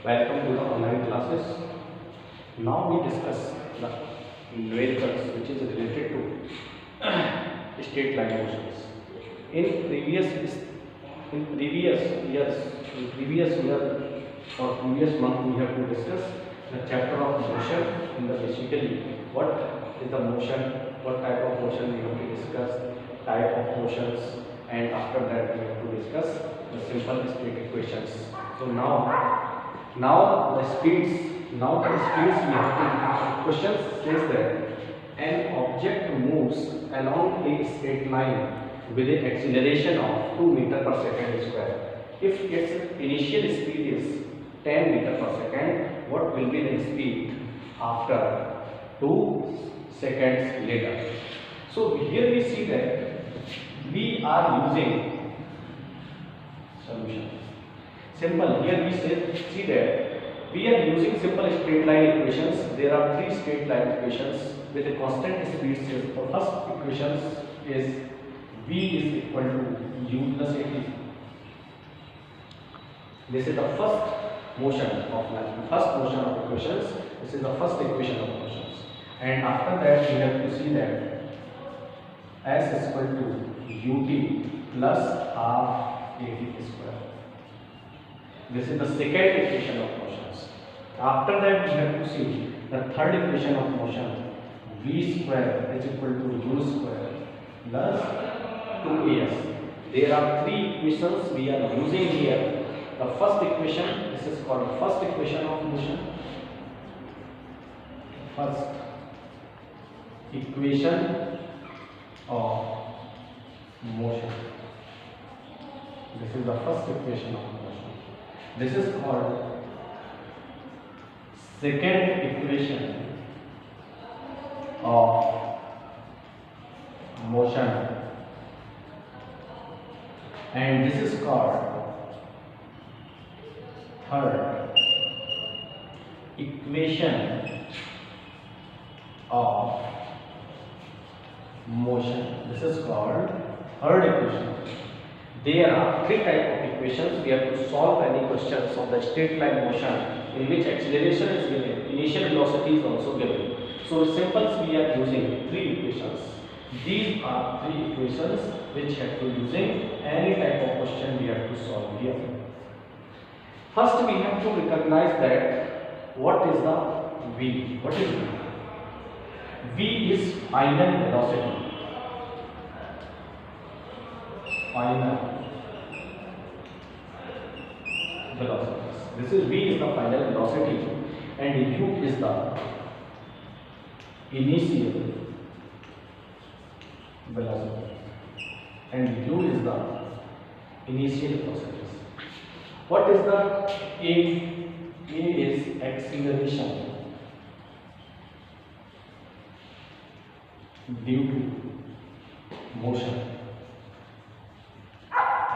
Welcome to the online classes. Now we discuss the numericals which is related to straight line motions. In previous in previous years, in previous year or previous month we have to discuss the chapter of motion in the basically what is the motion, what type of motion we have to discuss, type of motions, and after that we have to discuss the simple state equations. So now the speeds we have to question says that an object moves along a straight line with an acceleration of 2 meter per second square. If its initial speed is 10 meter per second, what will be the speed after 2 seconds later? So here we see that we are using solution. Simple. Here we see that we are using simple straight line equations. There are 3 straight line equations with a constant speed. The first equation is V is equal to U plus AT. This is the first motion of equations. This is the first equation of motions. And after that we have to see that S is equal to UT plus half AT square. This is the second equation of motions. After that we have to see the third equation of motion. V square is equal to U square plus 2AS. There are 3 equations we are using here. The first equation, this is called the first equation of motion. First equation of motion. This is the first equation of motion. This is called second equation of motion, and this is called third equation of motion. This is called third equation. There are 3 types of equations. We have to solve any questions of the straight line motion in which acceleration is given, initial velocity is also given. So simples we are using 3 equations. These are 3 equations which have to using any type of question we have to solve here. First we have to recognize that what is the V? What is V? V is final velocity. Final velocities. This is V is the final velocity and U is the initial velocity and U is the initial velocities. What is the A? A is acceleration due to motion.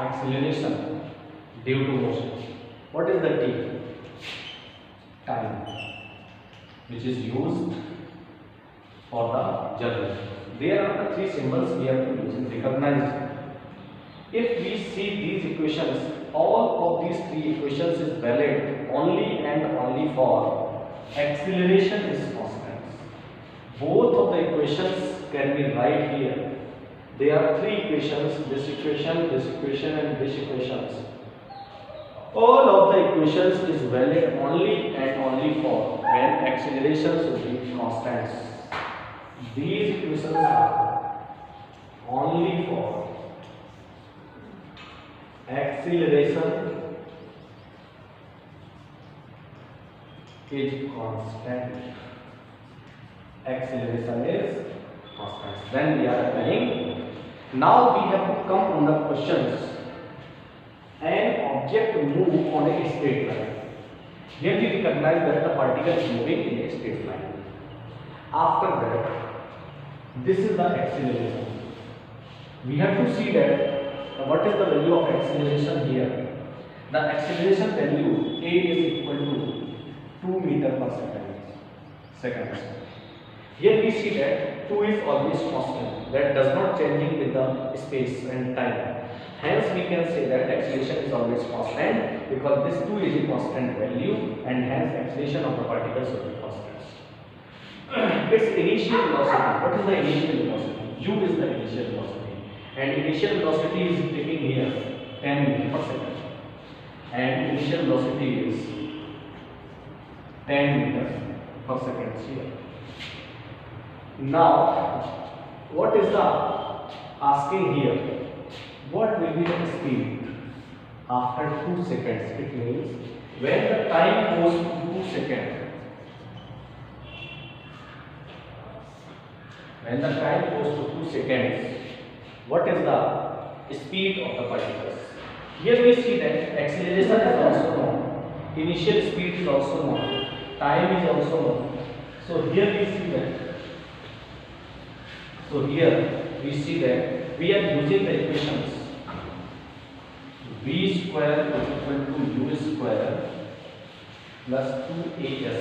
Acceleration due to motion. What is the T? Time, which is used for the journey. There are the 3 symbols we have to use and recognize them. If we see these equations, all of these 3 equations is valid only and only for acceleration is constant. Both of the equations can be right here. There are 3 equations, this equation, and this equations. All of the equations is valid only and only for when acceleration will be constant. These equations are only for acceleration is constant. Acceleration is constant. Then we are applying. Now we have to come on the questions. An object move on a straight line. Here we recognize that the particle is moving in a straight line. After that, this is the acceleration. We have to see that what is the value of acceleration here. The acceleration value A is equal to 2 meter per second. Here we see that 2 is always constant, that does not changing with the space and time. Hence we can say that acceleration is always constant because this 2 is a constant value and hence acceleration of the particles will be constant. Its initial velocity. What is the initial velocity? U is the initial velocity, and initial velocity is taking here 10 meters per second, and initial velocity is 10 meters per second here. Now, what is the asking here? What will be the speed after 2 seconds? It means when the time goes to 2 seconds. When the time goes to 2 seconds, what is the speed of the particles? Here we see that acceleration is also known, initial speed is also known, time is also known. So here we see that we are using the equations v square is equal to u square plus 2as.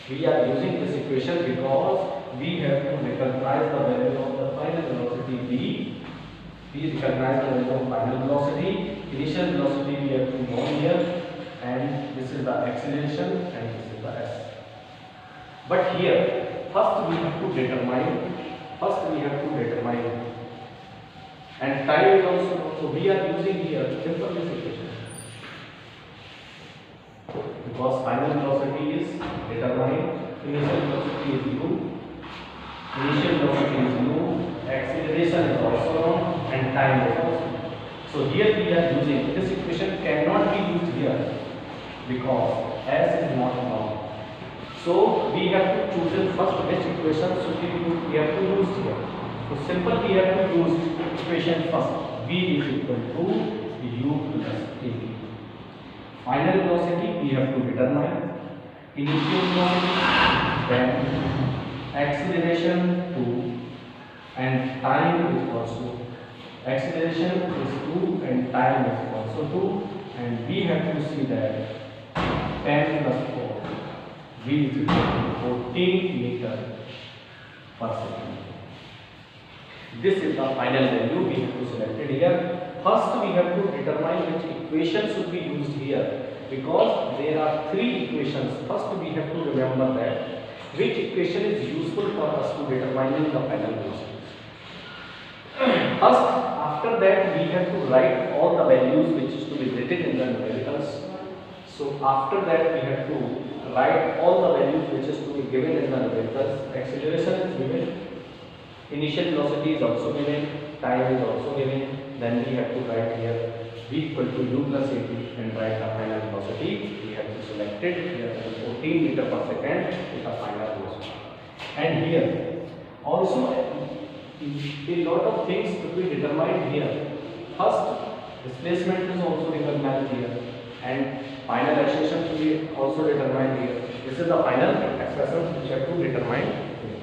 We are using this equation because we have to recognize the value of the final velocity v. We recognize the value of final velocity. Initial velocity we have to know here, and this is the acceleration and this is the s. But here, first we have to determine, and time is also known. So we are using here simple this equation because final velocity is determined, initial velocity is u, acceleration is also known, and time is also known. So here we are using this equation cannot be used here because s is not known. So we have to choose first which equation should we have to use here. So simple we have to use equation first. V is equal to u plus a. Final velocity we have to determine. Initial velocity, then acceleration 2, and time is also. Acceleration is 2 and time is also 2, and we have to see that 10 plus 4. V is equal to 14 meters per second. This is the final value we have to select it here. First we have to determine which equation should be used here because there are 3 equations. First we have to remember that which equation is useful for us to determine the final velocity. First, after that we have to write all the values which is to be written in the numericals. So after that we have to write all the values which is to be given in the numericals. Acceleration is given, initial velocity is also given, time is also given. Then we have to write here v equal to u plus at and write the final velocity. We have to select it here 14 meters per second is the final velocity. And here also a lot of things to be determined here. First, displacement is also recognized here, and final acceleration to be also determined here. This is the final expression which have to determine here.